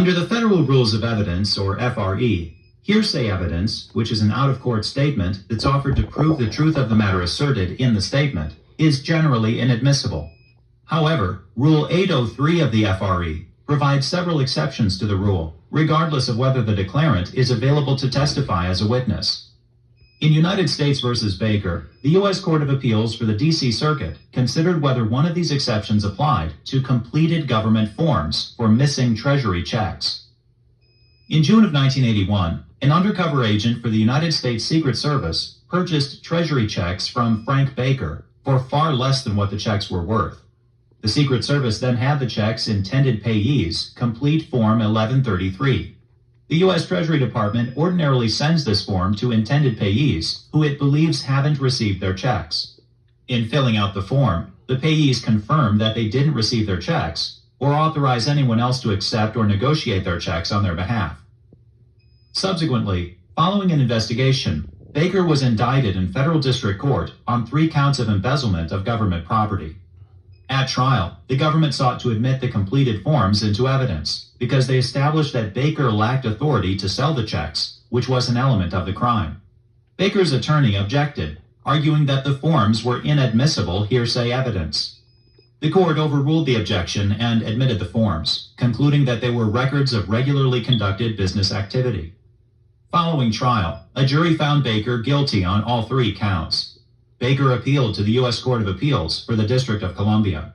Under the Federal Rules of Evidence, or FRE, hearsay evidence, which is an out-of-court statement that's offered to prove the truth of the matter asserted in the statement, is generally inadmissible. However, Rule 803 of the FRE provides several exceptions to the rule, regardless of whether the declarant is available to testify as a witness. In United States v. Baker, the U.S. Court of Appeals for the D.C. Circuit considered whether one of these exceptions applied to completed government forms for missing Treasury checks. In June of 1981, an undercover agent for the United States Secret Service purchased Treasury checks from Frank Baker for far less than what the checks were worth. The Secret Service then had the checks' intended payees complete Form 1133. The U.S. Treasury Department ordinarily sends this form to intended payees who it believes haven't received their checks. In filling out the form, the payees confirm that they didn't receive their checks or authorize anyone else to accept or negotiate their checks on their behalf. Subsequently, following an investigation, Baker was indicted in federal district court on 3 counts of embezzlement of government property. At trial, the government sought to admit the completed forms into evidence because they established that Baker lacked authority to sell the checks, which was an element of the crime. Baker's attorney objected, arguing that the forms were inadmissible hearsay evidence. The court overruled the objection and admitted the forms, concluding that they were records of regularly conducted business activity. Following trial, a jury found Baker guilty on all 3 counts. Baker appealed to the U.S. Court of Appeals for the District of Columbia.